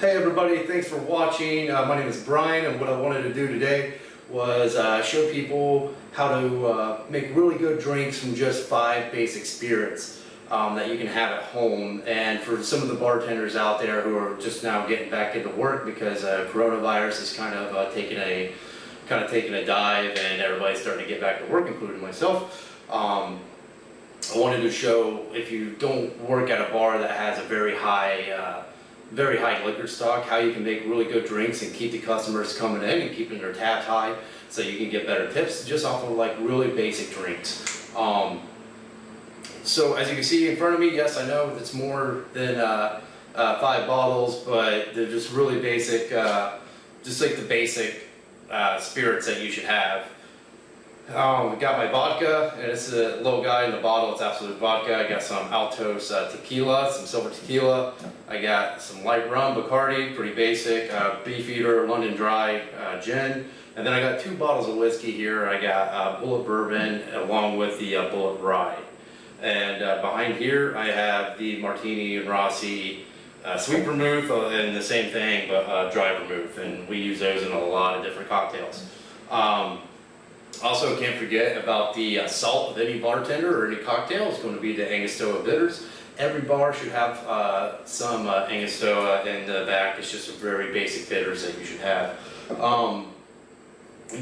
Hey everybody, thanks for watching. My name is Brian, and what I wanted to do today was show people how to make really good drinks from just 5 basic spirits that you can have at home. And for some of the bartenders out there who are just now getting back into work because coronavirus is kind of taking a dive, and everybody's starting to get back to work, including myself. I wanted to show, if you don't work at a bar that has a very high liquor stock, how you can make really good drinks and keep the customers coming in and keeping their tabs high so you can get better tips just off of like really basic drinks. So as you can see in front of me, yes, I know it's more than 5 bottles, but they're just really basic, just like the basic spirits that you should have. I got my vodka, and it's a little guy in the bottle. It's absolute vodka. I got some Altos tequila, some silver tequila. I got some light rum, Bacardi, pretty basic. Beefeater, London Dry gin, and then I got 2 bottles of whiskey here. I got Bullet Bourbon along with the Bullet Rye, and behind here I have the Martini and Rossi sweet vermouth, and the same thing but dry vermouth, and we use those in a lot of different cocktails. Also, can't forget about the salt of any bartender or any cocktail. It's going to be the Angostura bitters. Every bar should have some Angostura in the back. It's just a very basic bitters that you should have.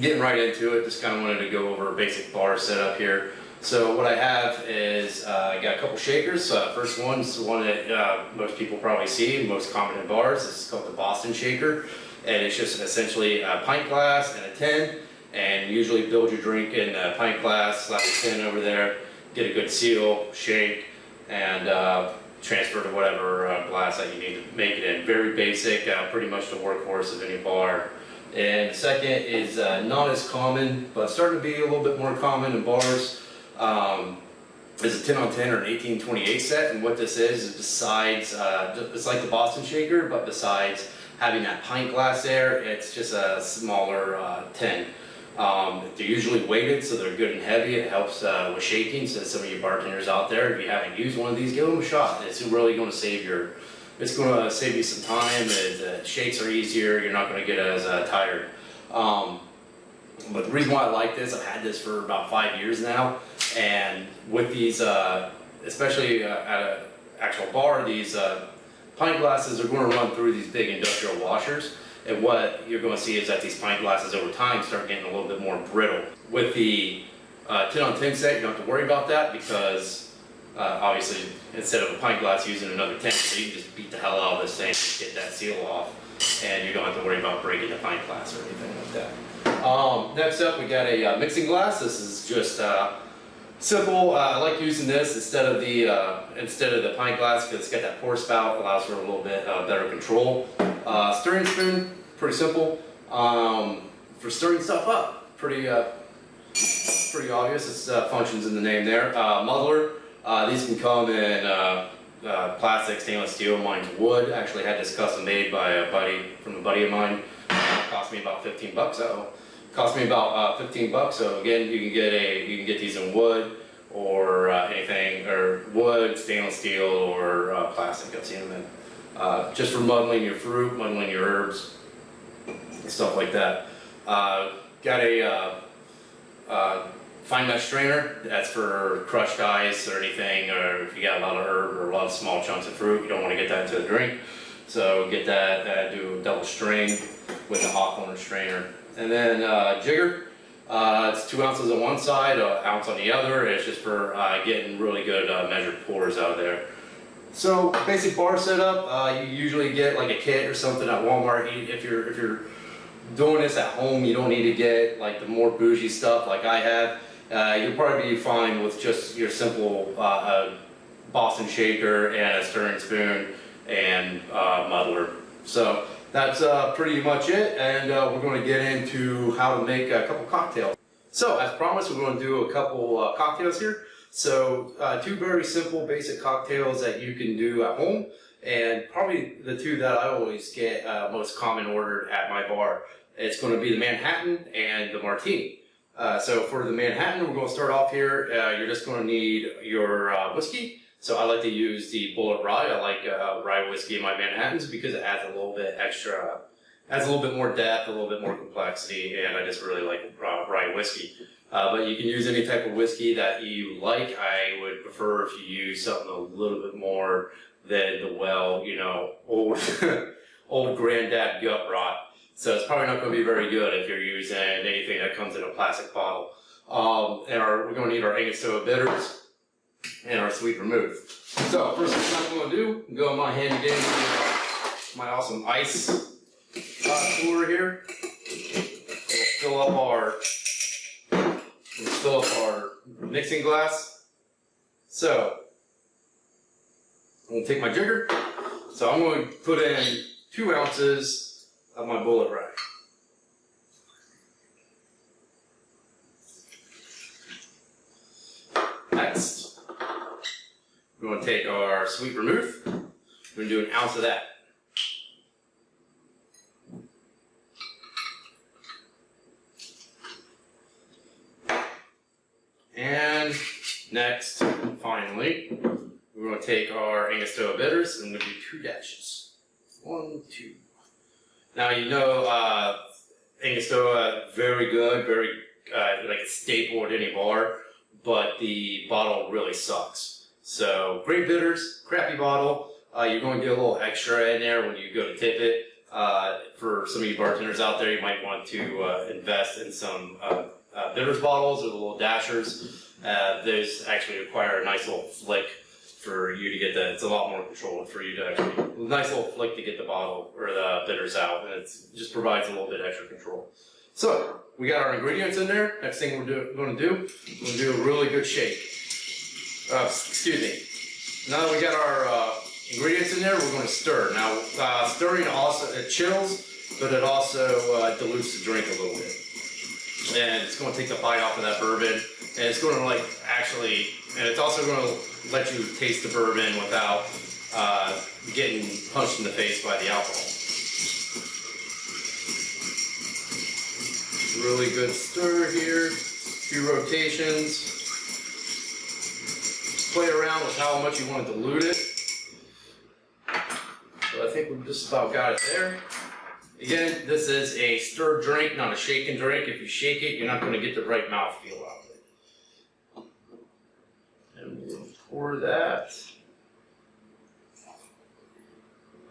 Getting right into it, just kind of wanted to go over a basic bar setup here. So what I have is I got a couple shakers. First one is the one that most people probably see, most common in bars. It's called the Boston shaker, and it's just essentially a pint glass and a tin. And usually build your drink in a pint glass, slap the tin over there, get a good seal, shake, and transfer to whatever glass that you need to make it in. Very basic, pretty much the workhorse of any bar. And the second is not as common, but starting to be a little bit more common in bars. Is a 10 on 10 or an 1828 set, and what this is besides, it's like the Boston shaker, but besides having that pint glass there, it's just a smaller tin. They're usually weighted, so they're good and heavy. It helps with shaking. So some of you bartenders out there, if you haven't used one of these, give them a shot. It's really going to save you some time. The shakes are easier. You're not going to get as tired. But the reason why I like this, I've had this for about 5 years now, and with these, especially at an actual bar, these pint glasses are going to run through these big industrial washers. And what you're going to see is that these pint glasses over time start getting a little bit more brittle. With the 10 on 10 set, you don't have to worry about that because obviously instead of a pint glass using another 10, so you can just beat the hell out of this thing and get that seal off, and you don't have to worry about breaking the pint glass or anything like that. Next up, we got a mixing glass. This is just simple. I like using this instead of the pint glass because it's got that pour spout, allows for a little bit better control. Stirring spoon, pretty simple. For stirring stuff up, pretty obvious. It functions in the name there. Muddler. These can come in plastic, stainless steel. Mine's wood. Actually had this custom made by a buddy of mine. Cost me about 15 bucks. Cost me about 15 bucks. So again, you can get these in wood or anything, or wood, stainless steel, or plastic. I've seen them in. Just for muddling your fruit, muddling your herbs, stuff like that. Got a fine mesh strainer. That's for crushed ice or anything, or if you got a lot of herb or a lot of small chunks of fruit, you don't want to get that into the drink. So get that, do a double strain with a Hawthorne strainer. And then jigger. It's 2 ounces on one side, 1 ounce on the other. It's just for getting really good measured pours out of there. So basic bar setup, you usually get like a kit or something at Walmart. If you're doing this at home, you don't need to get like the more bougie stuff like I have. You'll probably be fine with just your simple Boston shaker and a stirring spoon and muddler. So that's pretty much it, and we're going to get into how to make a couple cocktails. So as promised, we're going to do a couple cocktails here. So 2 very simple basic cocktails that you can do at home, and probably the 2 that I always get most common ordered at my bar. It's going to be the Manhattan and the Martini. So for the Manhattan, we're going to start off here. You're just going to need your whiskey. So I like to use the Bullet Rye. I like rye whiskey in my Manhattans because it adds a little bit extra, adds a little bit more depth, a little bit more complexity, and I just really like rye whiskey. But you can use any type of whiskey that you like. I would prefer if you use something a little bit more than the old, old granddad gut rot. So it's probably not going to be very good if you're using anything that comes in a plastic bottle. We're going to need our Angostura bitters and our sweet vermouth. So first thing I'm going to do, go in my handy dandy, my awesome ice cooler here. We'll fill up our mixing glass. So I'm going to take my jigger. So I'm going to put in 2 ounces of my Bullet Rye. Next, we're going to take our sweet vermouth. We're going to do 1 ounce of that. And next, finally, we're going to take our Angostura bitters and we're going to do 2 dashes. 1, 2. Now Angostura, very good, very like a staple at any bar, but the bottle really sucks. So great bitters, crappy bottle. You're going to get a little extra in there when you go to tip it. For some of you bartenders out there, you might want to invest in some bitters bottles or the little dashers. Those actually require a nice little flick for you to get it's a lot more control for you to actually, a nice little flick to get the bottle or the bitters out, and it just provides a little bit extra control. So, we got our ingredients in there. Next thing we're going to do a really good shake. Excuse me. Now that we got our ingredients in there, we're going to stir. Now, stirring also, it chills, but it also dilutes the drink a little bit. And it's going to take the bite off of that bourbon, and it's going to and it's also going to let you taste the bourbon without getting punched in the face by the alcohol. Really good stir here, a few rotations. Play around with how much you want to dilute it. So I think we've just about got it there. Again, this is a stirred drink, not a shaken drink. If you shake it, you're not going to get the right mouthfeel out of it. And we'll pour that.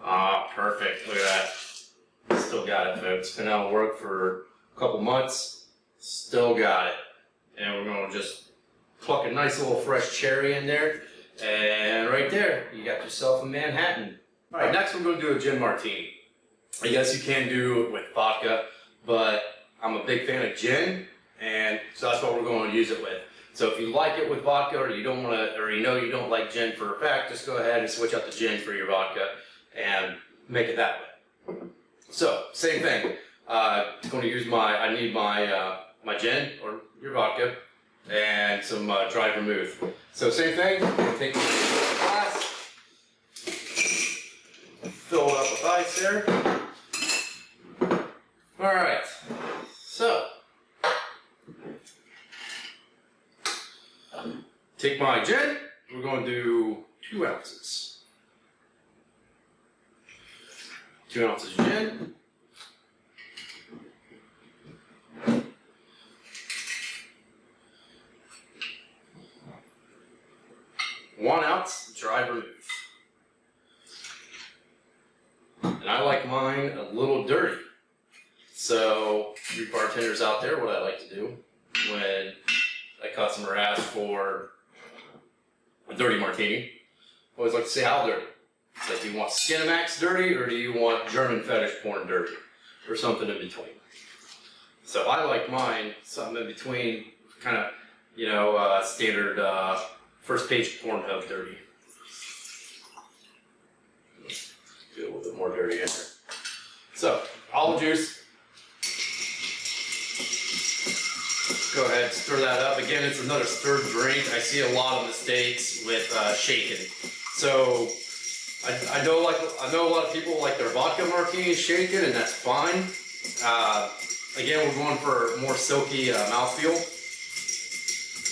Ah, perfect. Look at that. Still got it, folks. Been out of work for a couple months. Still got it. And we're going to just pluck a nice little fresh cherry in there. And right there, you got yourself a Manhattan. All right, next we're going to do a gin martini. I guess you can do it with vodka, but I'm a big fan of gin, and so that's what we're going to use it with. So if you like it with vodka, or you don't want to, or you know you don't like gin for a fact, just go ahead and switch out the gin for your vodka and make it that way. So same thing. Going to use I need my gin or your vodka and some dry vermouth. So same thing. I'm going to take my glass, fill it up with ice there. All right, so take my gin. We're going to do 2 ounces. 2 ounces of gin. One ounce dry vermouth. And I like mine a little dirty. So, you bartenders out there, what I like to do when a customer asks for a dirty martini, I always like to say how dirty. It's like, do you want Skinamax dirty, or do you want German fetish porn dirty, or something in between? So I like mine something in between, kind of, standard first page Pornhub dirty. Do a little bit more dirty in there. So, olive juice. Go ahead, stir that up. Again, it's another stirred drink. I see a lot of mistakes with shaken. So I know a lot of people like their vodka martinis shaken, and that's fine. Again, we're going for more silky mouthfeel.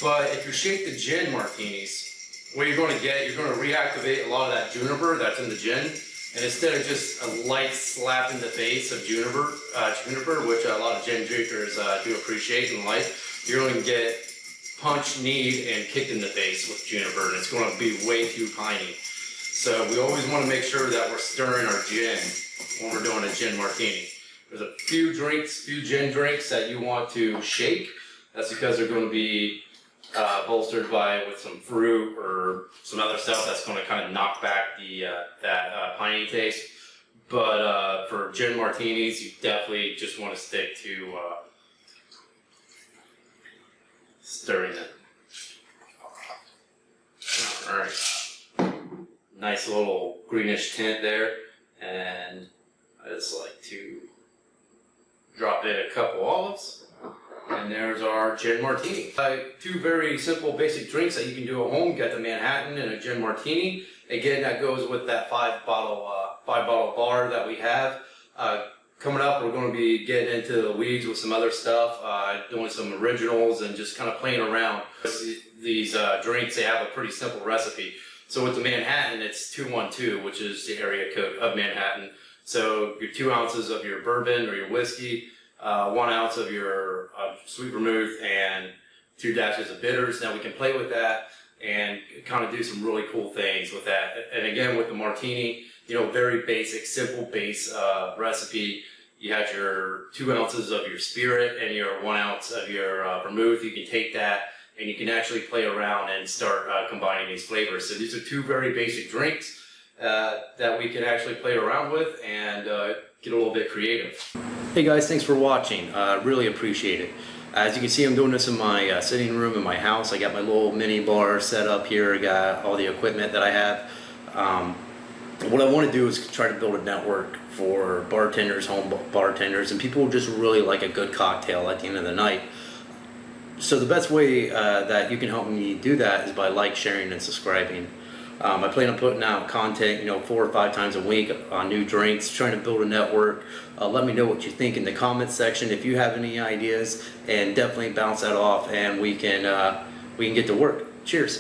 But if you shake the gin martinis, what you're going to get, you're going to reactivate a lot of that juniper that's in the gin. And instead of just a light slap in the face of juniper, which a lot of gin drinkers do appreciate and like, you're going to get punched, kneed, and kicked in the face with juniper, and it's going to be way too piney. So we always want to make sure that we're stirring our gin when we're doing a gin martini. There's a few gin drinks that you want to shake. That's because they're going to be bolstered with some fruit or some other stuff that's going to kind of knock back that piney taste. But for gin martinis, you definitely just want to stick to stirring it. All right, nice little greenish tint there, and I just like to drop in a couple olives. And there's our gin martini. Two very simple basic drinks that you can do at home. You got the Manhattan and a gin martini. Again, that goes with that five bottle bar that we have. Coming up, we're going to be getting into the weeds with some other stuff, doing some originals and just kind of playing around. These drinks, they have a pretty simple recipe. So with the Manhattan, it's 212, which is the area code of Manhattan. So your 2 ounces of your bourbon or your whiskey, 1 ounce of your sweet vermouth, and 2 dashes of bitters. Now we can play with that and kind of do some really cool things with that. And again, with the martini, you know, very basic, simple base recipe. You have your 2 ounces of your spirit and your 1 ounce of your vermouth. You can take that and you can actually play around and start combining these flavors. So these are 2 very basic drinks that we can actually play around with and get a little bit creative. Hey guys, thanks for watching. Really appreciate it. As you can see, I'm doing this in my sitting room in my house. I got my little mini bar set up here. I got all the equipment that I have. What I want to do is try to build a network for bartenders, home bartenders, and people who just really like a good cocktail at the end of the night. So the best way that you can help me do that is by sharing, and subscribing. I plan on putting out content, 4 or 5 times a week on new drinks, trying to build a network. Let me know what you think in the comments section if you have any ideas, and definitely bounce that off, and we can get to work. Cheers.